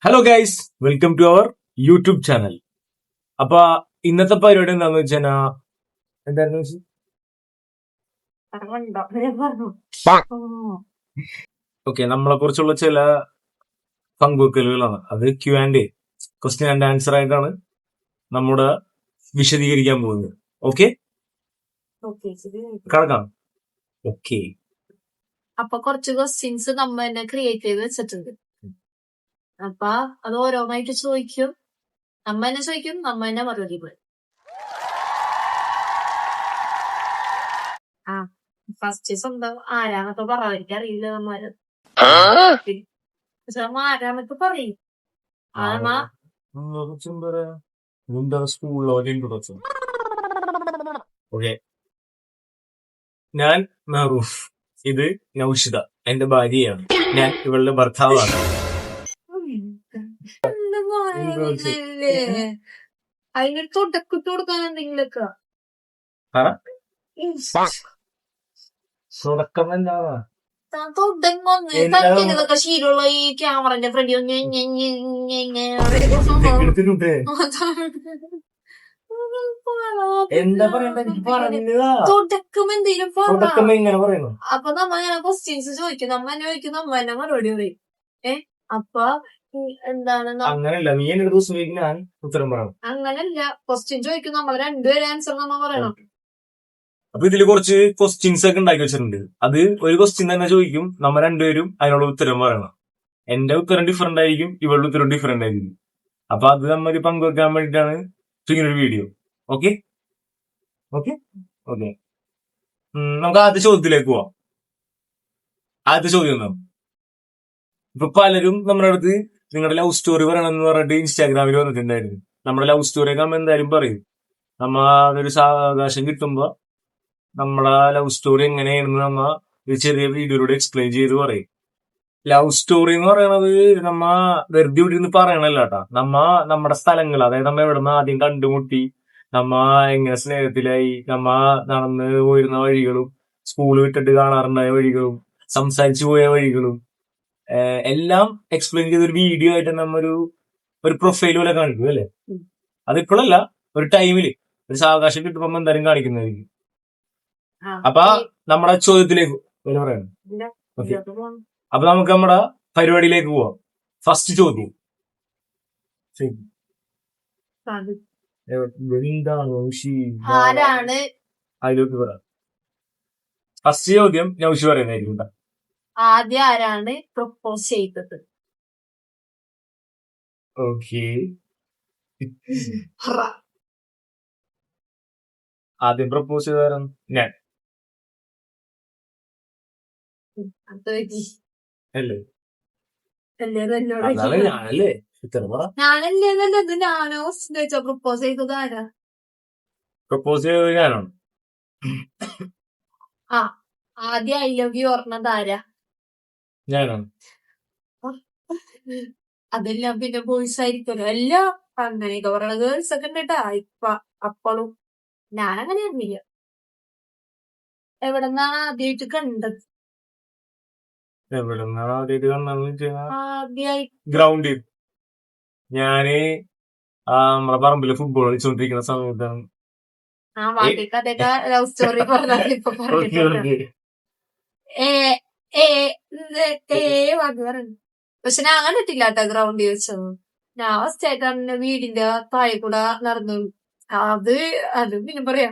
Hello guys, welcome to our YouTube channel. അപ്പൊ ഇന്നത്തെ പരിപാടി എന്താന്ന് വെച്ചാൽ എന്തായിരുന്നു ഓക്കെ, നമ്മളെ കുറിച്ചുള്ള ചില പങ്കുവെക്കലുകളാണ്. അത് ക്വസ്റ്റ്യൻ ആൻഡ് ആൻസർ ആയിട്ടാണ് നമ്മുടെ വിശദീകരിക്കാൻ പോകുന്നത്. ഓക്കെ, കടക്കാം. ഓക്കെ, അപ്പൊ കുറച്ച് ക്വസ്റ്റ്യൻസ് നമ്മ തന്നെ ക്രിയേറ്റ് ചെയ്ത് വെച്ചിട്ടുണ്ട്. അപ്പൊ അത് ഓരോന്നായിട്ട് ചോദിക്കും, നമ്മ തന്നെ ചോദിക്കും, നമ്മ തന്നെ മറുപടി പറയും. ആ ഫസ്റ്റ് സ്വന്തം ആരാന്നൊക്കെ പറയാം, എനിക്കറിയില്ല നമ്മര് പക്ഷെ നമ്മ ആരാന്നൊക്കെ പറയും. ഓക്കെ, ഞാൻ മെഹറൂഫ്, ഇത് നൗഷിത, എന്റെ ഭാര്യയാണ്. ഞാൻ ഇവളുടെ ഭർത്താവാണ്. അതിനൊരു തുടക്കിട്ട് കൊടുക്കാൻ എന്തെങ്കിലൊക്കെ തുടക്കം എന്താണ്? തുടങ്ങൊക്കെ ശീലമുള്ള ഈ ക്യാമറന്റെ ഫ്രണ്ടിൽ എന്താ പറയണ്ട, എനിക്ക് പറഞ്ഞതാ. തുടക്കം എന്തെങ്കിലും തുടക്കം എങ്ങനെ പറയുന്നു? അപ്പൊ നമ്മ അങ്ങനെ ക്വസ്റ്റ്യൻസ് ചോദിക്കും, നമ്മ തന്നെ ചോദിക്കും, നമ്മ തന്നെ മറുപടി പറയും. അപ്പൊ എന്താണ് അങ്ങനല്ല, നീ എന്റെ ദിവസം ഞാൻ ഉത്തരം പറയണം. അങ്ങനല്ല, ക്വസ്റ്റ്യൻ ചോദിക്കും, നമ്മൾ രണ്ടുപേരും ആൻസർ നമ്മ പറയണം. അപ്പൊ ഇതില് കുറച്ച് ക്വസ്റ്റ്യൻസ് ഒക്കെ ഉണ്ടാക്കി വെച്ചിട്ടുണ്ട്. അത് ഒരു ക്വസ്റ്റ്യൻ തന്നെ ചോദിക്കും, നമ്മൾ രണ്ടുപേരും അതിനുള്ള ഉത്തരം പറയണം. എന്റെ ഉത്തരം ഡിഫറെന്റ് ആയിരിക്കും, ഇവളുടെ ഉത്തരം ഡിഫറെന്റ് ആയിരിക്കും. അപ്പൊ അത് നമ്മൾ പങ്കുവെക്കാൻ വേണ്ടിയിട്ടാണ് ഇങ്ങനൊരു വീഡിയോ. ഓക്കെ ഓക്കെ ഓക്കെ, നമുക്ക് ആദ്യ ചോദ്യത്തിലേക്ക് പോവാം. ആദ്യത്തെ ചോദ്യം എന്താ? ഇപ്പൊ പലരും നമ്മുടെ അടുത്ത് നിങ്ങളുടെ ലവ് സ്റ്റോറി പറയണമെന്ന് പറഞ്ഞിട്ട് ഇൻസ്റ്റാഗ്രാമിൽ വന്നിട്ടുണ്ടായിരുന്നു. നമ്മുടെ ലവ് സ്റ്റോറിയൊക്കെ നമ്മ എന്തായാലും പറയും. നമ്മ അതൊരു സാവകാശം കിട്ടുമ്പോ നമ്മളെ ലവ് സ്റ്റോറി എങ്ങനെയാണെന്ന് നമ്മ ഒരു ചെറിയ വീഡിയോയിലൂടെ എക്സ്പ്ലെയിൻ ചെയ്ത് പറയും. ലവ് സ്റ്റോറി എന്ന് പറയണത് നമ്മ വെറുതെ ഇവിടെ ഇരുന്ന് പറയണല്ല കേട്ടാ. നമ്മുടെ സ്ഥലങ്ങൾ, അതായത് നമ്മ എവിടെ നിന്ന് ആദ്യം കണ്ടുമുട്ടി, നമ്മ എങ്ങനെ സ്നേഹത്തിലായി, നമ്മ നടന്ന് പോയിരുന്ന വഴികളും, സ്കൂൾ വിട്ടിട്ട് കാണാറുണ്ടായ വഴികളും, സംസാരിച്ചു പോയ വഴികളും എല്ലാം എക്സ്പ്ലെയിൻ ചെയ്ത ഒരു വീഡിയോ ആയിട്ട് നമ്മ ഒരു പ്രൊഫൈൽ പോലെ കാണിക്കും അല്ലെ. അതിപ്പോഴല്ല, ഒരു ടൈമില് ഒരു സാവകാശം കിട്ടുമ്പോ എന്തായാലും കാണിക്കുന്നതായിരിക്കും. അപ്പൊ നമ്മുടെ ചോദ്യത്തിലേക്ക് പറയണം. ഓക്കെ, അപ്പൊ നമുക്ക് നമ്മുടെ പരിപാടിയിലേക്ക് പോവാം. ഫസ്റ്റ് ചോദ്യം ആരാണ് അതിലേക്ക് പറയാം. ഫസ്റ്റ് ചോദ്യം നൗഷി പറയുന്നതായിരിക്കും. ആദ്യം ആരാണ് പ്രൊപ്പോസ് ചെയ്തത്? ഓക്കെ, ആദ്യം പ്രപ്പോസ് ചെയ്തായിരുന്നു ഞാൻ അല്ലേ. ഞാനല്ലേ ഞാനോ ചോദിച്ചോ പ്രപ്പോസ് ചെയ്തത് ആരാ? പ്രപ്പോസ് ചെയ്തത് ഞാനാണ്. ആദ്യം ഐ ലവ് യു പറഞ്ഞത് ആരാ? ഞാനാണ്. അതെല്ലാം പിന്നെ ബോയ്സ് ആയിരിക്കുമല്ലോ. എല്ലാം അങ്ങനെയൊക്കെ പറയണ ഗേൾസ് ഒക്കെ ഉണ്ടട്ടാ അപ്പോഴും. ഞാനങ്ങനെ അറിയില്ല. എവിടെന്നാണ് ആദ്യമായിട്ട് കണ്ടത്? എവിടെന്നാണ് ആദ്യമായിട്ട് കണ്ടെന്ന് ആദ്യമായി ഗ്രൗണ്ടിൽ. ഞാന് നമ്മളെ പറമ്പില് ഫുട്ബോൾ കളിച്ചോണ്ടിരിക്കുന്ന സമയത്താണ്. ലവ് സ്റ്റോറി പറഞ്ഞിപ്പോ പക്ഷെ ഞാൻ കണ്ടിട്ടില്ല കേട്ടോ ഗ്രൗണ്ടിൽ വെച്ചത്. ഞാൻ ഫസ്റ്റ് ആയിട്ടാണ് വീടിന്റെ താഴെ കൂടെ നടന്നു. അത് പിന്നെ പറയാ,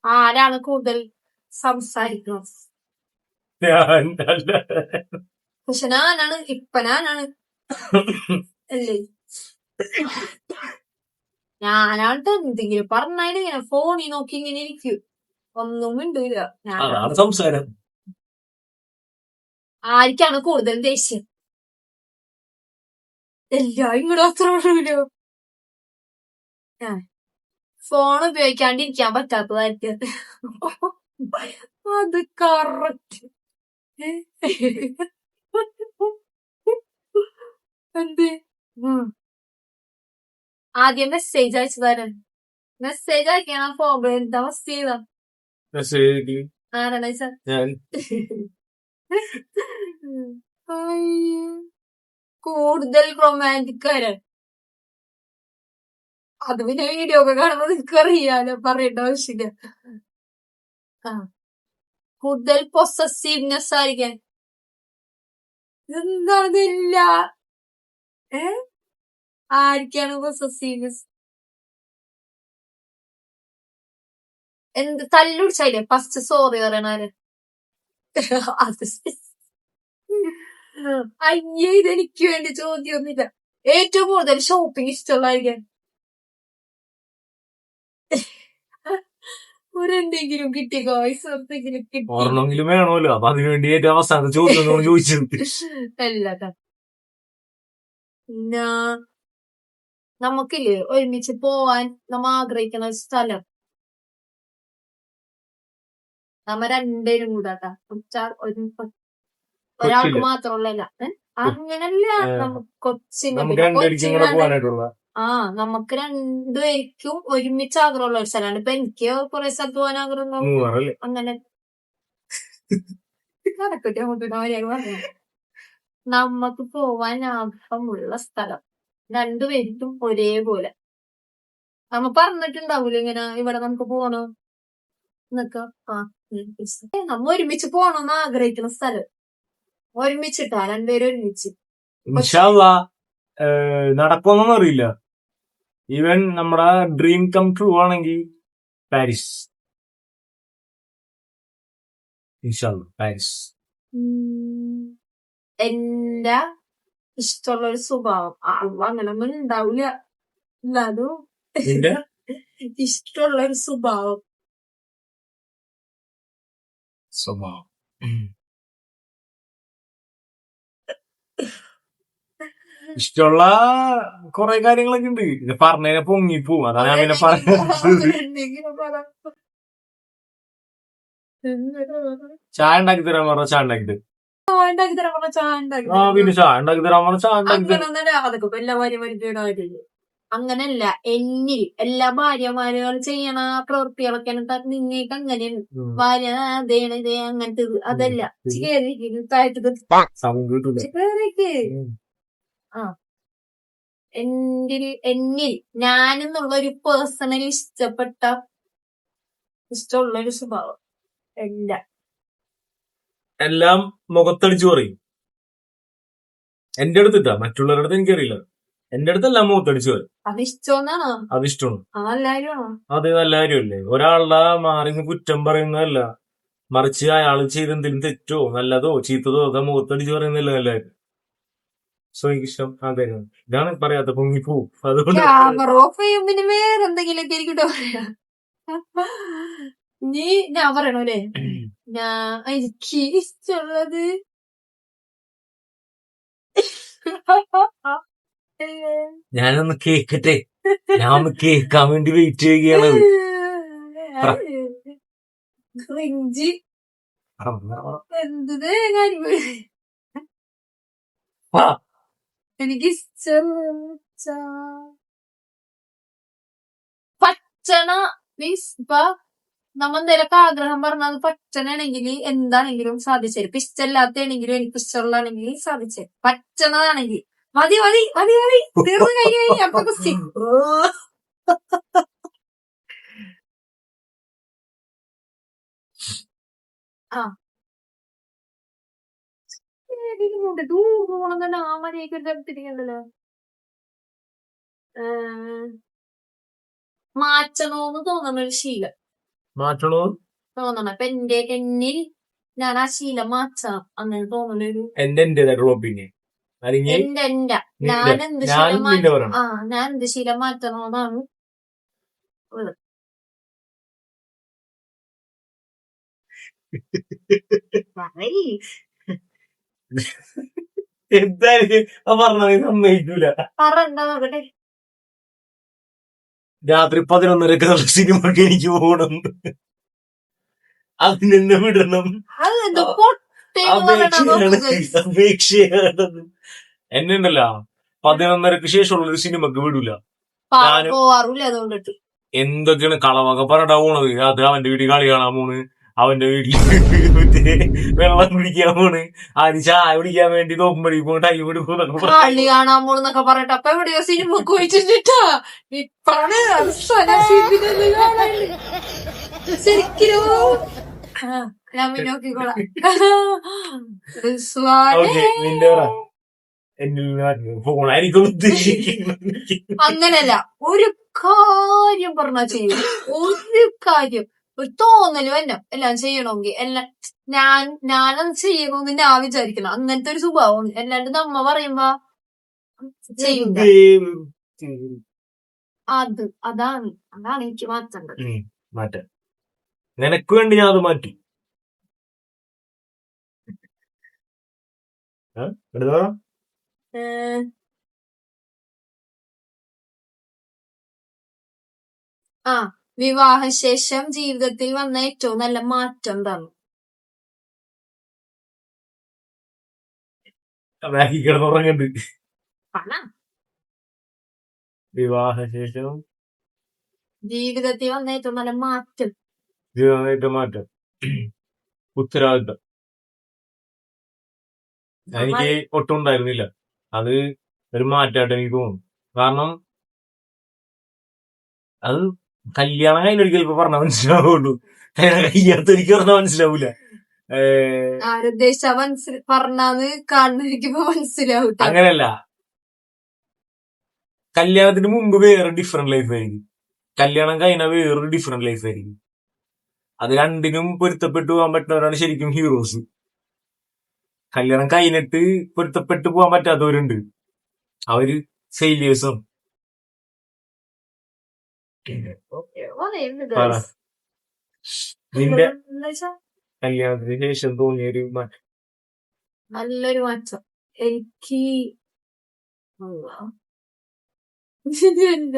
ആരാണ് കൂടുതൽ സംസാരിക്കുന്നത്? പക്ഷെ ഞാനാണ് അല്ലേ. ഞാനായിട്ട് എന്തെങ്കിലും പറഞ്ഞാലും ഇങ്ങനെ ഫോണിൽ നോക്കി ഇങ്ങനെ ഇരിക്കും, ഒന്നും മിണ്ടൂല. സംസാരം. ആർക്കാണ് കൂടുതൽ ദേഷ്യം? എല്ലാരും ഇങ്ങോട്ട് അത്രയോ ഫോൺ ഉപയോഗിക്കാണ്ടിരിക്കാൻ പറ്റാത്തതായിരിക്കും. അത് കറക്റ്റ്. എന്ത് ആദ്യം മെസ്സേജ് അയച്ചതാരാണ്? മെസ്സേജ് അയക്കണം ഫോൺ എന്താ അവസ്ഥ ചെയ്താ? ആരാണ് കൂടുതൽ റൊമാൻറ്റിക് ആരാണ്? അത് പിന്നെ വീഡിയോ ഒക്കെ കാണുമ്പോ നിനക്ക് അറിയാലോ, പറയേണ്ട ആവശ്യമില്ല. ആ കൂടുതൽ പൊസസീവ്നെസ് ആയിരിക്കാൻ എന്താണില്ല ആർക്കാണ് പൊസസീവ്നെസ്? എന്ത് തല്ലുടിച്ചായില്ലേ ഫസ്റ്റ് സോറി പറയണാര്? അത് അയ്യേ, ഇതെനിക്ക് വേണ്ടി ചോദ്യമൊന്നുമില്ല. ഏറ്റവും കൂടുതൽ ഷോപ്പിംഗ് ഇഷ്ടമുള്ളതായിരിക്കാൻ ഒരെന്തെങ്കിലും കിട്ടി ഗോയ്സ്, എന്തെങ്കിലും കിട്ടി ഒരെണ്ണമെങ്കിലും വേണമല്ലോ. അപ്പൊ അതിനുവേണ്ടി ഏറ്റവും അവസാനത്തെ ചോദ്യം നമ്മൾ ചോദിച്ചത്. അല്ലാതെ പിന്നെ നമുക്കില്ലേ ഒരുമിച്ച് പോവാൻ നമ്മ ആഗ്രഹിക്കുന്ന ഒരു സ്ഥലം നമ്മ രണ്ടുപേരും കൂടാട്ടാ. ഒരാൾക്ക് കൊച്ചിയില് മാത്രമുള്ളല്ല, അങ്ങനല്ല. നമുക്ക് കൊച്ചിന് നമുക്ക് പിന്നെ രണ്ടുപേർക്കും കൂടെ കൊച്ചിനാണ്. പോകാനായിട്ടുള്ള നമുക്ക് രണ്ടുപേർക്കും ഒരുമിച്ച് ആഗ്രഹമുള്ള ഒരു സ്ഥലമാണ്. ഇപ്പൊ എനിക്ക് കുറെ സ്ഥലത്ത് പോകാൻ ആഗ്രഹം ഉണ്ടാവും. മൂവാറല്ലേ? അങ്ങനെ നടക്കട്ടെ, അങ്ങോട്ട് മര്യാദ പറഞ്ഞു. നമുക്ക് പോവാൻ ആഗ്രഹമുള്ള സ്ഥലം രണ്ടുപേർക്കും ഒരേപോലെ. നമ്മ പറഞ്ഞിട്ടുണ്ടാവൂലോ ഇങ്ങനെ ഇവിടെ നമുക്ക് പോണോ എന്നൊക്കെ. നമ്മ ഒരുമിച്ച് പോണോന്ന് ആഗ്രഹിക്കുന്ന സ്ഥലം ഒരുമിച്ചിട്ടാ, രണ്ടുപേരും ഒരുമിച്ച്. ഇൻഷാ അള്ളാ നടക്കുമെന്നൊന്നും അറിയില്ല. ഈവൻ നമ്മുടെ ഡ്രീം കം ട്രൂ ആണെങ്കിൽ പാരീസ്. ഇൻഷാ അള്ളാ പാരീസ്. എന്റെ ഇഷ്ടമുള്ള ഒരു സ്വഭാവം അങ്ങനൊന്നും ഉണ്ടാവില്ല. എന്നാലും നിന്റെ ഇഷ്ടമുള്ള ഒരു സ്വഭാവം ഇഷ്ടമുള്ള കൊറേ കാര്യങ്ങളൊക്കെ ഉണ്ട്. ഇത് പറഞ്ഞതിനെ പൊങ്ങിപ്പോവും. അതാണ് ഞാൻ പിന്നെ പറഞ്ഞത്. ചായ ഉണ്ടാക്കി തരാൻ പറഞ്ഞ ചായ ഉണ്ടാക്കി തരും. ഉണ്ടാക്കി തരാൻ പറഞ്ഞ ചായ ഉണ്ടാക്കി ആ പിന്നെ ചായ ഉണ്ടാക്കി തരാൻ പറഞ്ഞ ചായ ഉണ്ടാക്കി തരും. അങ്ങനൊന്നല്ല. അതൊക്കെ ഇപ്പൊ എല്ലാ ഭാര്യമാരും അങ്ങനല്ല. എന്നിൽ എല്ലാ ഭാര്യമാരുകൾ ചെയ്യണ പ്രവൃത്തികളൊക്കെ നിങ്ങൾക്ക് അങ്ങനെയാണ്. ഭാര്യ അതേണ് ഇതേ അങ്ങനത്തെ അതല്ല. സൗണ്ട് കിട്ടൂല. എന്നിൽ ഞാനെന്നുള്ള ഒരു പേഴ്സണലി ഇഷ്ടമുള്ള ഒരു സ്വഭാവം എല്ലാം മുഖത്തടിച്ചു പറയും. എന്റെ അടുത്തിട്ടാ, മറ്റുള്ളവരുടെ അടുത്ത് എനിക്കറിയില്ല. എന്റെ അടുത്തെല്ലാം മുഖത്തടിച്ചു പറയും. അതിഷ്ടമാണോ? അതിഷ്ടമാണ്. അതല്ലാരുമാണോ? അത് നല്ല കാര്യമല്ലേ? ഒരാളുടെ മാറി കുറ്റം പറയുന്നതല്ല, മറിച്ച് അയാൾ ചെയ്തെന്തെങ്കിലും തെറ്റോ നല്ലതോ ചീത്തതോ ഒക്കെ മുഖത്തടിച്ച് പറയുന്നില്ല നല്ല കാര്യം. സോ എനിക്കിഷ്ടം അതായിരുന്നു. ഇതാണ് പറയാത്ത പൊങ്ങിപ്പോവും. അതുകൊണ്ട് ക്യാമറ ഓഫ് ചെയ്യുമ്പോ വേറെ എന്തെങ്കിലുമൊക്കെ ആയിരിക്കട്ടോ പറയാ. ഞാൻ പറയണല്ലേ, എനിക്ക് ഇഷ്ടമുള്ളത് ഞാനൊന്ന് കേക്കട്ടെ. ഞാൻ ഒന്ന് കേക്കാൻ വേണ്ടി വെയിറ്റ് ചെയ്യുകയാണ്. എനിക്ക് പച്ചണ മീൻസ് ഇപ്പൊ നമ്മ എന്തെങ്കിലുമൊക്കെ ആഗ്രഹം പറഞ്ഞാൽ അത് പച്ചനാണെങ്കിൽ എന്താണെങ്കിലും സാധിച്ചേരും. ഇപ്പൊ ഇഷ്ടമല്ലാത്താണെങ്കിലും എനിക്ക് ഇഷ്ടമുള്ളതാണെങ്കിൽ സാധിച്ചേരും. പച്ചണതാണെങ്കിൽ മതി മതി മതി മതി തീർന്നു കഴിഞ്ഞു. അപ്പൊ ക്വസ്റ്റ്യൻ മാറ്റണോന്ന് തോന്നണ ഒരു ശീലം തോന്നണം. അപ്പൊ എന്നിൽ ഞാൻ ആ ശീലം മാറ്റണം അങ്ങനെ തോന്നണൊരു എന്റേതായിട്ടുള്ള ഒപ്പീനിയൻ. ഞാൻ എന്ത് ശീലം മാറ്റണോന്നാണ് എന്തായാലും പറഞ്ഞത് സമ്മതിക്കൂല. നോക്കട്ടെ. രാത്രി 11:30 സിനിമക്ക് എനിക്ക് പോകണം. അതിനെന്നെ വിടണം. അപേക്ഷയാണ്. എന്നെ ഉണ്ടല്ലോ 11:30 ശേഷമുള്ള ഒരു സിനിമക്ക് വിടൂല. പോവാറില്ല. അതുകൊണ്ടിട്ട് എന്തൊക്കെയാണ് കളവൊക്കെ പറഞ്ഞിട്ടാ പോണത്. രാത്രി അവന്റെ വീട്ടിൽ കളി കാണാൻ പോണ്, അവന്റെ വീട്ടില് മറ്റേ വെള്ളം കുടിക്കാൻ പോണ്, ആദ്യം ചായ കുടിക്കാൻ വേണ്ടി നോക്കുമ്പോഴേ പോ ടൈം എടുക്കും. കളി കാണാൻ പോണെന്നൊക്കെ പറയട്ടെ അപ്പൊ എവിടെയോ സിനിമക്ക് പോയിട്ടാ ഇപ്പാണ് ശരിക്കും ഞാൻ നോക്കിക്കോളാം. ഓക്കെ നിന്റെ പറ. ഫോണായിരിക്കും അങ്ങനല്ല, ഒരു കാര്യം പറഞ്ഞാ ചെയ്യും, ഒരു കാര്യം ഒരു തോന്നല് വന്നെ എല്ലാം ചെയ്യണമെങ്കിൽ എല്ലാം ഞാനത് ചെയ്യണമെന്ന് ഞാൻ വിചാരിക്കണം. അങ്ങനത്തെ ഒരു സ്വഭാവം. അല്ലാണ്ട് നമ്മ പറയുമ്പോ ചെയ്യൂല. അതാണ് എനിക്ക് മാറ്റേണ്ടത്. മാറ്റാം. നിനക്ക് വേണ്ടി ഞാൻ അത് മാറ്റി. എടുത്തോ. വിവാഹശേഷം ജീവിതത്തിൽ വന്ന ഏറ്റവും നല്ല മാറ്റം എന്താണ്? ബാക്കി കിടന്നുറങ്ങുന്നുണ്ട്. പണം. വിവാഹശേഷം ജീവിതത്തിൽ വന്ന ഏറ്റവും നല്ല മാറ്റം. ജീവിതമായിട്ട് മാറ്റം. ഉത്തരവാദിത്തം എനിക്ക് ഒട്ടും ഉണ്ടായിരുന്നില്ല. അത് ഒരു മാറ്റമായിട്ട് എനിക്ക് തോന്നുന്നു. കാരണം അത് കല്യാണം കഴിഞ്ഞൊരിക്കൽ ചിലപ്പോ പറഞ്ഞാൽ മനസ്സിലാവുള്ളൂ. കല്യാണത്ത് എനിക്ക് പറഞ്ഞാൽ മനസ്സിലാവൂല. പറഞ്ഞാന്ന് കാണുന്നവരിക്കുമ്പോ മനസ്സിലാവും. അങ്ങനെയല്ല, കല്യാണത്തിന് മുമ്പ് വേറെ ഡിഫറെന്റ് ലൈഫ് ആയിരിക്കും, കല്യാണം കഴിഞ്ഞാൽ വേറൊരു ഡിഫറെന്റ് ലൈഫ് ആയിരിക്കും. അത് രണ്ടിനും പൊരുത്തപ്പെട്ടു പോകാൻ പറ്റുന്നവരാണ് ശരിക്കും ഹീറോസ്. കല്യാണം കഴിഞ്ഞിട്ട് പൊരുത്തപ്പെട്ടു പോകാൻ പറ്റാത്തവരുണ്ട്, അവര് ഫെയിലിയേഴ്സും. നിന്റെ കല്യാണത്തിന് ശേഷം തോന്നിയൊരു മാറ്റം? നല്ലൊരു മാറ്റം എനിക്ക്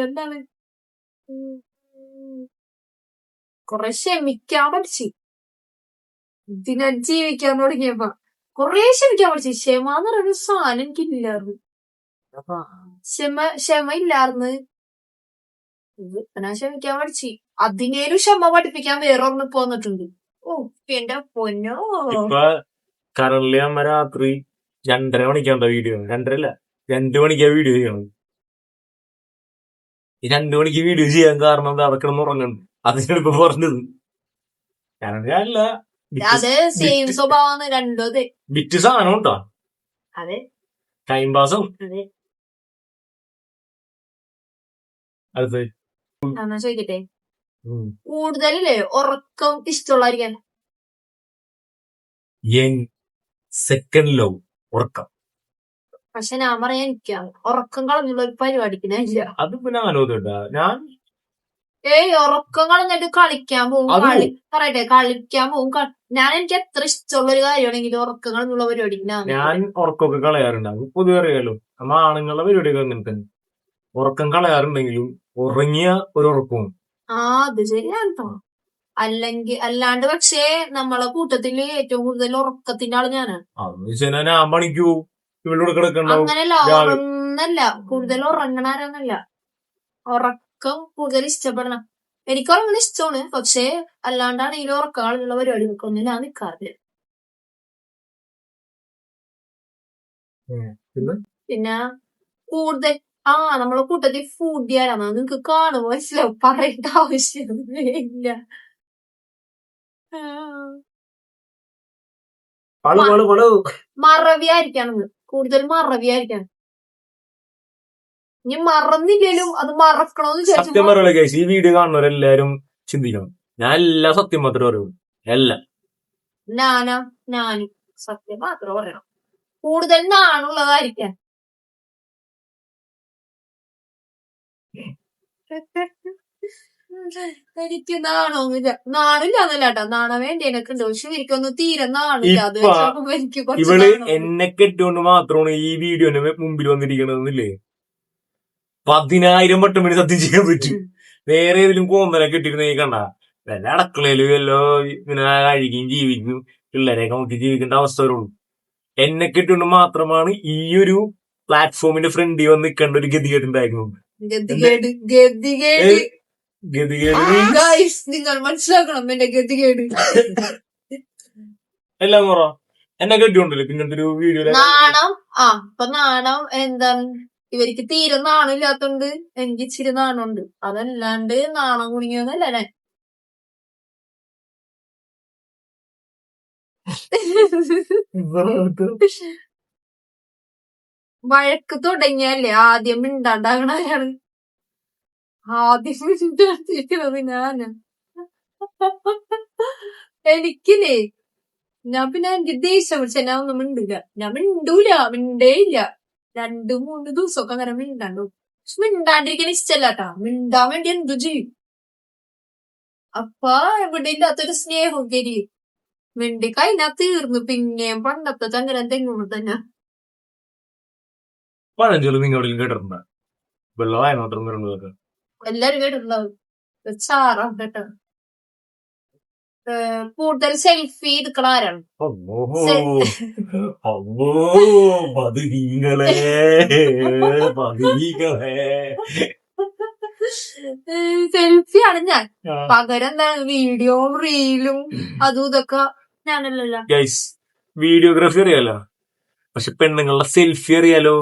എന്താണ്, കൊറേ ക്ഷമിക്കാൻ പഠിച്ചു. ഇതിനെ ജീവിക്കാൻ തുടങ്ങിയപ്പോ കൊറേ ക്ഷമിക്കാൻ പഠിച്ചു. ക്ഷമ എന്ന് പറയുന്ന സാധനം എനിക്കില്ലായിരുന്നു. ക്ഷമ ഇല്ലായിരുന്നു. ഞാൻ ക്ഷമിക്കാൻ പഠിച്ചു. അതിനേലും ക്ഷമ പഠിപ്പിക്കാൻ വേറൊന്ന് പോന്നിട്ടുണ്ട്. ഓ എന്റെ പൊന്നോ. ഇപ്പൊ കറൻലി അമ്മ രാത്രി 2:30 മണിക്കാണ്ടോ വീഡിയോ, 2:30 അല്ല 2 മണിക്കാ വീഡിയോ ചെയ്യണം. ഈ 2 മണിക്ക് വീഡിയോ ചെയ്യാൻ കാരണം എന്താ, അതൊക്കെ ഉറങ്ങണം. അതിനിപ്പോ പറഞ്ഞത് ഞാനല്ല, അതെ സെയിം സ്വഭാവമാണ് രണ്ടും. ബിറ്റ് സാധനം ഉണ്ടോ? അതെ, ടൈം പാസും. അതെ. അടുത്ത് എന്നാ ചോദിക്കട്ടെ, കൂടുതലല്ലേ ഉറക്കം ഇഷ്ടമുള്ളായിരിക്കാൻ? സെക്കൻഡ് ലവ് ഉറക്കം. പക്ഷെ ഞാൻ പറയാൻ എനിക്കാണ് ഉറക്കം കളഞ്ഞുള്ള ഒരു പരിപാടിക്കില്ല. അത് പിന്നെ ആലോചിട്ടാ ഞാൻ ഉറക്കം കളഞ്ഞിട്ട് കളിക്കാൻ പോകും. പറയട്ടെ, കളിക്കാൻ പോകും. ഞാൻ എനിക്ക് എത്ര ഇഷ്ടമുള്ള ഒരു കാര്യമാണെങ്കിലും ഉറക്കം കളഞ്ഞുള്ള പരിപാടിക്ക് ഞാൻ ഉറക്കമൊക്കെ കളയാറുണ്ടാവും. പൊതുവെ അറിയാലോ, നമ്മ ആണുങ്ങളുടെ പരിപാടിയൊക്കെ അങ്ങനെ തന്നെ. ഉറക്കം കളയാറുണ്ടെങ്കിലും ഉറങ്ങിയ ഒരു ഉറക്കവും. അത് ശരിയാണ്. അല്ലാണ്ട് പക്ഷേ നമ്മളെ കൂട്ടത്തില് ഏറ്റവും കൂടുതൽ ഉറക്കത്തിന്റെ ആള് ഞാനാണ്. ഞാൻ പണിക്കൂ ഇവിടെ കിടക്കണ്ടാവും. അങ്ങനല്ല, ഉറങ്ങല്ല, കൂടുതൽ ഉറങ്ങണാരൊന്നല്ല. ഉറക്കം കൂടുതൽ ഇഷ്ടപ്പെടണം. എനിക്ക് ഉറങ്ങണ ഇഷ്ടമാണ്. പക്ഷെ അല്ലാണ്ടാണെങ്കിലും ഉറക്കാളുള്ള പരിപാടി നിൽക്കൊന്നും ഞാൻ നിൽക്കാറില്ല. പിന്നെ കൂടുതൽ നമ്മളെ കൂട്ടത്തിൽ ഫുഡ് ചെയ്യാനാണ്. നിങ്ങക്ക് കാണുമ്പോ മനസ്സിലാവും, പറയേണ്ട ആവശ്യമൊന്നുമില്ല. മറവിയായിരിക്കണം, കൂടുതൽ മറവിയായിരിക്കണം. ഇനി മറന്നില്ലേലും അത് മറക്കണോന്ന് വിചാരിച്ചു. ഈ വീഡിയോ കാണുന്നവരെല്ലാരും ചിന്തിക്കണം, ഞാൻ എല്ലാ സത്യം മാത്രമേ പറയൂ. എല്ലാം ഞാനും സത്യം മാത്രമേ പറയണം. കൂടുതൽ നാണുള്ളതായിരിക്കാൻ. എനിക്ക് നാണോന്നില്ല. നാണില്ലാന്നല്ലാട്ടാ, നാണം വേണ്ടി എനക്ക് ഉണ്ട്. പക്ഷെ എനിക്കൊന്നും തീരെ നാണില്ല. അത് എനിക്ക് ഇവള് എന്നെ കെട്ടുകൊണ്ട് മാത്രമാണ് ഈ വീഡിയോന്റെ മുമ്പിൽ വന്നിരിക്കണമെന്നില്ലേ. 10,000 വട്ടം വേണ്ടി സത്യം ചെയ്യാൻ പറ്റും. വേറെ ഏതെങ്കിലും കോന്തല കെട്ടിരുന്ന കണ്ട വല്ല അടക്കളയില് വല്ലോ ഇങ്ങനെ കഴിക്കുകയും ജീവിക്കും, പിള്ളേരെയൊക്കെ നോക്കി ജീവിക്കേണ്ട അവസ്ഥ വരുള്ളൂ. എന്നെ കെട്ടുകൊണ്ട് മാത്രമാണ് ഈ ഒരു പ്ലാറ്റ്ഫോമിന്റെ ഫ്രണ്ടിൽ വന്ന് നിൽക്കേണ്ട ഒരു ഗതികേട് ഉണ്ടായിരുന്നു. ഗതികേട് ഗൈസ് നിങ്ങൾ മനസ്സിലാക്കണം എന്റെ ഗതികേട്. എല്ലാം പറ. എന്നെ കെട്ടിക്കൊണ്ടല്ലേ പിന്നത്തെ ഒരു വീഡിയോ നാണം ഇപ്പൊ നാണം എന്താണ് ഇവർക്ക് തീരെ നാണം ഇല്ലാത്തോണ്ട് എനിക്ക് ഇച്ചിരി നാണമുണ്ട്. അതല്ലാണ്ട് നാണം കുടുങ്ങിയൊന്നല്ല ഞാൻ. വഴക്ക് തുടങ്ങിയല്ലേ ആദ്യം മിണ്ടാണ്ടാകണാരാണ്. ആദ്യം മിണ്ടാണ്ടിരിക്കണത് ഞാന്. എനിക്കില്ലേ ഞാൻ പിന്നെ എനിക്ക് ദേഷ്യം പിടിച്ച ഞാൻ ഒന്നും മിണ്ടില്ല. ഞാൻ മിണ്ടേയില്ല. 2-3 ദിവസമൊക്കെ അങ്ങനെ മിണ്ടാണ്ടു. പക്ഷെ മിണ്ടാണ്ടിരിക്കാൻ ഇഷ്ടല്ലാട്ടാ. മിണ്ടാൻ വേണ്ടി എന്തു ചെയ്യും. അപ്പൊ ഇവിടെ ഇല്ലാത്തൊരു സ്നേഹമൊക്കെ മിണ്ടി കഴിഞ്ഞാ തീർന്നു. പിന്നെയും പണ്ടത്തെ ചങ്ങരം തെങ്ങുമ്പോ തന്നെ. പഴഞ്ചൊല്ലി നിങ്ങൾ എവിടെയും കേട്ടിട്ടുണ്ടോ? വെള്ളമായ മാത്രം വരുന്നതൊക്കെ എല്ലാരും കേട്ടിട്ടുണ്ടാവും. ചാറാം കേട്ടോ. കൂടുതൽ സെൽഫി എടുക്കണ ആരാണ്? സെൽഫിയാണ് ഞാൻ. പകരം എന്താണ് വീഡിയോയും റീലും അതും ഇതൊക്കെ ഞാനല്ലല്ലോ. ഗൈസ് വീഡിയോഗ്രാഫി അറിയാലോ, പക്ഷെ പെണ്ണുങ്ങളുടെ സെൽഫി അറിയാലോ.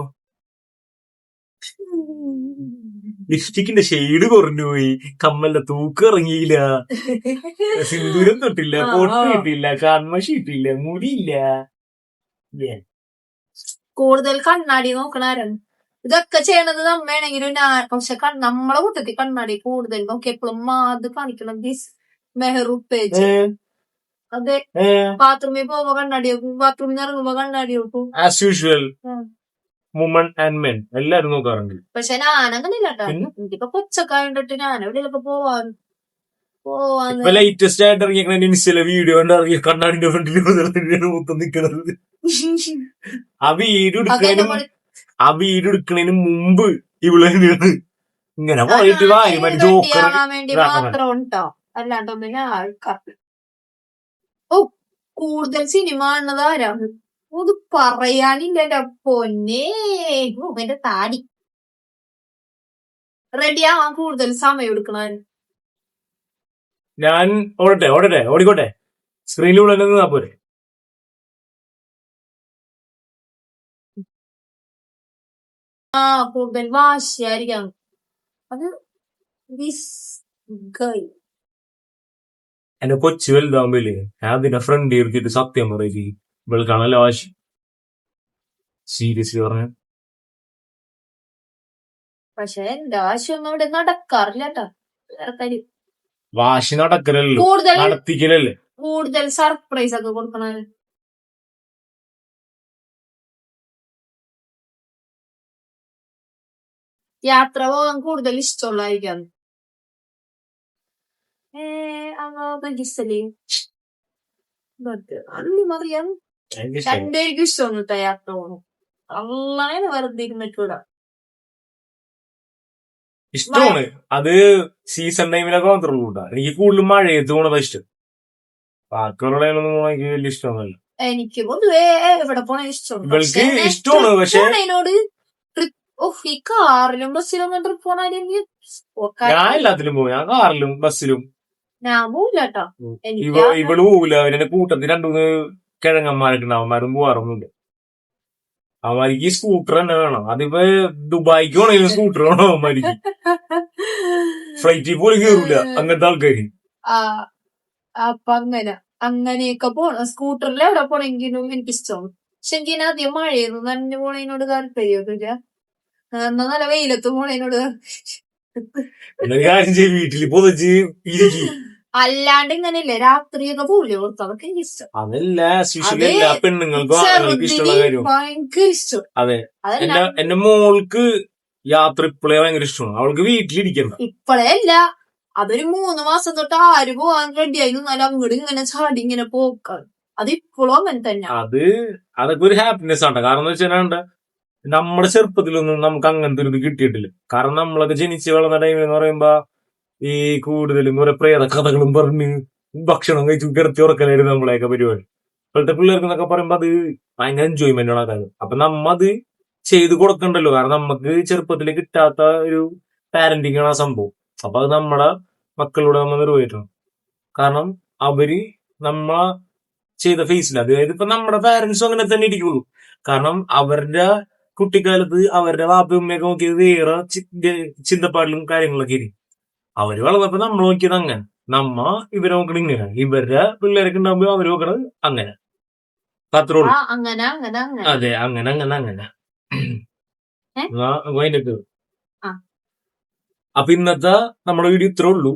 ലിപ്സ്റ്റിക്കിന്റെ ഷെയ്ഡ് കുറഞ്ഞുപോയി, കമ്മലിന്റെ തൂക്കം ഇറങ്ങിയില്ല, സിന്ദൂരം തൊട്ടില്ല, പൊട്ട് ഇട്ടില്ല, കൺമഷി ഇട്ടില്ല, മുടിയില്ല. കൂടുതൽ കണ്ണാടി നോക്കണാരാണ്? ഇതൊക്കെ ചെയ്യണത് നമ്മയാണെങ്കിലും പക്ഷെ നമ്മളെ കൂട്ടത്തിൽ കണ്ണാടി കൂടുതൽ നോക്കി എപ്പോഴും മാത് കാണിക്കണം. മെഹറുപ്പേജ് അതെ. ബാത്റൂമിൽ പോകുമ്പോ കണ്ണാടി നോക്കും, ബാത്റൂമിൽ നിന്ന് ഇറങ്ങുമ്പോ കണ്ണാടി നോക്കും. As usual woman and men എല്ലാരും നോക്കാറുണ്ട്. പക്ഷെ ഞാനങ്ങനെ ഇല്ലാട്ടോ. എനിക്കിപ്പോ കൊച്ചക്കായോണ്ടിട്ട് ഞാൻ എവിടെയൊക്കെ പോവാൻ ലേറ്റസ്റ്റ് ആയിട്ട് ഇറങ്ങിയ ഇൻസ്റ്റയിലെ വീഡിയോ ഇറങ്ങിയ കണ്ണാടിന്റെ ഫ്രണ്ടിൽ മൊത്തം നിക്കണത്. ആ വീഡിയോ എടുക്കണതിന് മുമ്പ് ഇവള് ഇങ്ങനെ പോയിട്ട് വേണ്ടി മാത്രം ഉണ്ടോ, അല്ലാണ്ടൊന്നും ഞാൻ ആൾക്കാർ. കൂടുതൽ സിനിമ കാണുന്നത് ആരാണ്? അത് പറയാനില്ല എന്റെ പൊന്നേ. എന്റെ താടി റെഡിയാവാൻ കൂടുതൽ സമയം എടുക്കണ. ഞാൻ ഓടിക്കോട്ടെ സ്ക്രീനിലൂടെ നിന്നാ പോരെ. കൂടുതൽ വാശിയായിരിക്കാം അത്. എന്റെ കൊച്ചു വലുതാവുമ്പോല്ലേ ഞാൻ അതിന്റെ ഫ്രണ്ട് ഇരുത്തിട്ട് സത്യം പറയും, ഇവൾക്കാണല്ലോ വാശി. സീരിയസ്ലി പറഞ്ഞ പക്ഷെ എന്റെ വാശിയൊന്നും ഇവിടെ നടക്കാറില്ല കേട്ടോ. വാശി നടക്കലല്ലോ, നടത്തിക്കലല്ലേ. കൂടുതൽ സർപ്രൈസ് ഒക്കെ കൊടുക്കണ. യാത്ര പോകാൻ കൂടുതൽ ഇഷ്ടമുള്ളതായിരിക്കാം. അറിയാം രണ്ടുപേർക്കും ഇഷ്ടമൊന്നും യാത്ര പോകണം. അങ്ങനെ വെറുതെ ഇരുന്നിട്ടൂടാ. ഇഷ്ടമാണ് അത് സീസൺ ടൈമിലൊക്കെ മാത്രമേ കൂട്ടാ. എനിക്ക് കൂടുതലും മഴയത്ത് പോണതാ ഇഷ്ടം. ബാക്കിയുള്ളതൊന്നും എനിക്ക് വലിയ ഇഷ്ടമൊന്നുമല്ല. എനിക്ക് പൊതുവേ ഇവിടെ പോണ ഇഷ്ടമാണ്. ഇവൾക്ക് ഇഷ്ടമാണ് പക്ഷെ ഈ കാറിലും ബസ്സിലും ട്രിപ്പ് പോണായിരുന്നു. ഞാൻ എല്ലാത്തിലും പോകും. ഞാൻ കാറിലും ബസ്സിലും. ഞാൻ പോവില്ല കേട്ടോ. ഇവള് പോവില്ല. അവരുടെ കൂട്ടത്തിൽ 2-3 കിഴങ്ങന്മാരൊക്കെ ഉണ്ട്. അവന്മാരും പോവാറൊന്നുമില്ല. അവന്മാർക്ക് സ്കൂട്ടർ തന്നെ വേണം. അതിപ്പോ ദുബായിക്ക് വേണമെങ്കിലും സ്കൂട്ടർ വേണം അവന്മാർക്ക്. ഫ്ലൈറ്റിൽ പോലും കയറൂല അങ്ങനത്തെ ആൾക്കാര്. അപ്പൊ അങ്ങനെയൊക്കെ പോണം. സ്കൂട്ടറിൽ എവിടെ പോണെങ്കിലും എനിക്കിഷ്ടമാണ്. പക്ഷെ എനിക്ക് അധികം മഴയൊന്നും നനഞ്ഞു പോണതിനോട് താല്പര്യമൊന്നുമില്ല. എന്നാ നല്ല വെയിലത്ത് പോണതിനോട്. വീട്ടില് പൊതിച്ച് ഇരിക്കും. അല്ലാണ്ട് ഇങ്ങനെയല്ലേ രാത്രിയൊക്കെ പോവില്ലേ ഓർത്ത്, അതൊക്കെ എനിക്ക് ഇഷ്ടം. അതല്ല പെണ്ണുങ്ങൾക്കും ഇഷ്ടമുള്ള കാര്യം. ഭയങ്കര ഇഷ്ടം. അതെ, എന്റെ മോൾക്ക് യാത്ര ഇപ്പോഴേ ഭയങ്കര ഇഷ്ടമാണ്. അവൾക്ക് വീട്ടിലിരിക്കണ്ട. ഇപ്പോഴേ അല്ല, അതൊരു 3 മാസം തൊട്ട് ആര് പോവാൻ റെഡിയായി നിന്നാലും അങ്ങോട്ട് ഇങ്ങനെ ചാടി ഇങ്ങനെ പോക്കാണ്. അത് ഇപ്പോഴും അങ്ങനെ തന്നെ. അതൊക്കെ ഒരു ഹാപ്പിനെസ് ആണ്. കാരണം എന്ന് വെച്ചാൽ നമ്മുടെ ചെറുപ്പത്തിലൊന്നും നമുക്ക് അങ്ങനത്തെ ഒരു ഇത് കിട്ടിയിട്ടില്ല. കാരണം നമ്മളൊക്കെ ജനിച്ച് വളർന്ന ടൈമിൽ എന്ന് പറയുമ്പോ ഈ കൂടുതലും കുറെ പ്രേത കഥകളും പറഞ്ഞ് ഭക്ഷണം കഴിച്ചു കിടത്തി ഉറക്കലായിരുന്നു നമ്മളെയൊക്കെ പരിപാടി. ഇപ്പോഴത്തെ പിള്ളേർക്ക് എന്നൊക്കെ പറയുമ്പോ അത് ഭയങ്കര എൻജോയ്മെന്റ് ആണ് അതാണ്. അപ്പൊ നമ്മ അത് ചെയ്ത് കൊടുക്കണ്ടല്ലോ. കാരണം നമുക്ക് ചെറുപ്പത്തിൽ കിട്ടാത്ത ഒരു പാരന്റിങ് ആണ് ആ സംഭവം. അപ്പൊ അത് നമ്മുടെ മക്കളിലൂടെ നമ്മൾ നിർവഹിക്കണം. കാരണം അവര് നമ്മ ചെയ്ത ഫേസിൽ, അതായത് ഇപ്പൊ നമ്മുടെ പാരന്റ്സും അങ്ങനെ തന്നെ ഇരിക്കുള്ളൂ. കാരണം അവരുടെ കുട്ടിക്കാലത്ത് അവരുടെ വാപ്പയും ഉമ്മയൊക്കെ നോക്കിയത് വേറെ ചിന്തപ്പാടിലും കാര്യങ്ങളൊക്കെ ഇരിക്കും. അവര് വളർന്നപ്പോ നമ്മൾ നോക്കിയത് അങ്ങനെ, നമ്മ ഇവരെ നോക്കണത് ഇങ്ങനെ, ഇവരുടെ പിള്ളേരൊക്കെ ഉണ്ടാകുമ്പോ അവര് നോക്കണത് അങ്ങനെ. അത്രേ ഉള്ളൂ. അങ്ങനെ അങ്ങനെ അങ്ങനെ അതെ, അങ്ങനെ അങ്ങനെ അങ്ങനെ. ഏ? അതിന്റെ ആ. അപ്പൊ ഇന്നത്തെ നമ്മുടെ വീഡിയോ ഇത്രേ ഉള്ളൂ.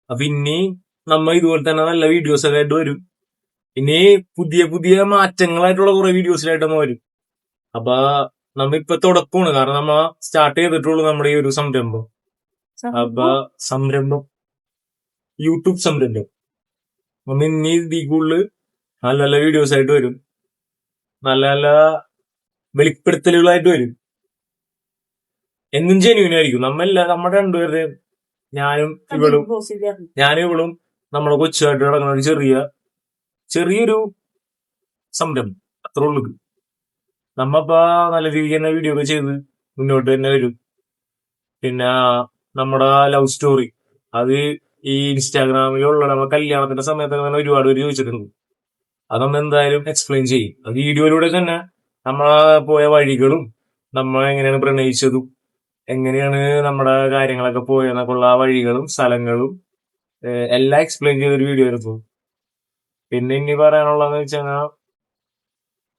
അപ്പൊ ഇനി നമ്മ ഇതുപോലെ തന്നെ നല്ല വീഡിയോസ് ഒക്കെ ആയിട്ട് വരും. ഇനി പുതിയ പുതിയ മാറ്റങ്ങളായിട്ടുള്ള കുറെ വീഡിയോസിലായിട്ട് നമ്മ വരും. അപ്പൊ നമ്മ ഇപ്പൊ തുടക്കമാണ്, കാരണം നമ്മ സ്റ്റാർട്ട് ചെയ്തിട്ടുള്ളൂ നമ്മുടെ ഈ ഒരു സംരംഭം. അപ്പൊ യൂട്യൂബ് സംരംഭം നമ്മ ഇനി ഇതിൽ കൂടുതൽ നല്ല നല്ല വീഡിയോസ് ആയിട്ട് വരും, നല്ല നല്ല വെളിപ്പെടുത്തലുകളായിട്ട് വരും. എന്നും ജെന്യൂൻ ആയിരിക്കും. നമ്മുടെ രണ്ടുപേരുടെയും, ഞാനും ഇവളും നമ്മുടെ കൊച്ചുമായിട്ട് നടക്കുന്ന ഒരു ചെറിയൊരു സംരംഭം, അത്രേ ഉള്ളൂ. നമ്മപ്പോ നല്ല രീതിക്ക് തന്നെ വീഡിയോ ഒക്കെ ചെയ്ത് മുന്നോട്ട് തന്നെ വരും. പിന്നെ നമ്മുടെ ലവ് സ്റ്റോറി, അത് ഈ ഇൻസ്റ്റാഗ്രാമിലുള്ള നമ്മ കല്യാണത്തിന്റെ സമയത്തൊക്കെ തന്നെ ഒരുപാട് പേര് ചോദിച്ചിട്ടുണ്ട്. അത് നമ്മൾ എന്തായാലും എക്സ്പ്ലെയിൻ ചെയ്യും. അത് വീഡിയോയിലൂടെ തന്നെ നമ്മളെ പോയ വഴികളും, നമ്മൾ എങ്ങനെയാണ് പ്രണയിച്ചതും, എങ്ങനെയാണ് നമ്മുടെ കാര്യങ്ങളൊക്കെ പോയെന്നൊക്കെ ഉള്ള ആ വഴികളും സ്ഥലങ്ങളും എല്ലാം എക്സ്പ്ലെയിൻ ചെയ്തൊരു വീഡിയോ ആയിരുന്നു. പിന്നെ ഇനി പറയാനുള്ളതെന്ന് വെച്ചാൽ,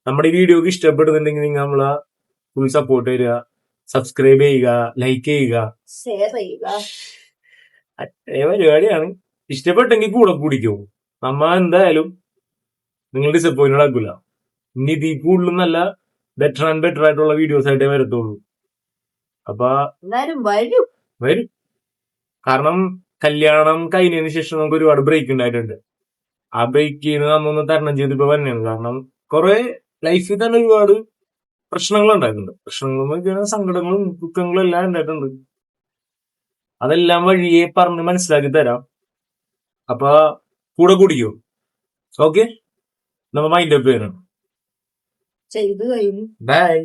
നമ്മുടെ ഈ വീഡിയോക്ക് ഇഷ്ടപ്പെടുന്നുണ്ടെങ്കിൽ നിങ്ങൾ നമ്മളെ ഫുൾ സപ്പോർട്ട് തരിക, സബ്സ്ക്രൈബ് ചെയ്യുക, ലൈക്ക് ചെയ്യുക, ഷെയർ ചെയ്യുക. അതേ പരിപാടിയാണ്. ഇഷ്ടപ്പെട്ടെങ്കിൽ കൂടെ കൂടിക്കോ. നമ്മ എന്തായാലും നിങ്ങൾ ഡിസപ്പോയിന്റഡ് ആക്കില്ല. ഇനി ഇതിൽ കൂടുതലും നല്ല ബെറ്റർ ആൻഡ് ബെറ്റർ ആയിട്ടുള്ള വീഡിയോസ് ആയിട്ടേ വരത്തുള്ളൂ. അപ്പൊ വരും. കാരണം കല്യാണം കഴിഞ്ഞതിന് ശേഷം നമുക്ക് ഒരുപാട് ബ്രേക്ക് ഉണ്ടായിട്ടുണ്ട്. ആ ബ്രേക്കിന് നമ്മൊന്ന് തരണം ചെയ്ത് ഇപ്പൊ തന്നെയാണ്. കാരണം കുറെ ലൈഫിൽ തന്നെ ഒരുപാട് പ്രശ്നങ്ങൾ ഉണ്ടായിട്ടുണ്ട്. പ്രശ്നങ്ങൾ സങ്കടങ്ങളും ദുഃഖങ്ങളും എല്ലാം ഉണ്ടായിട്ടുണ്ട്. അതെല്ലാം വഴിയെ പറഞ്ഞ് മനസ്സിലാക്കി തരാം. അപ്പൊ കൂടെ കൂടിക്കോ. ഓക്കെ, നമ്മ മൈൻഡ് അപ്പ് ചെയ്യണം. ചെയ്തു കഴിഞ്ഞു. ബൈ.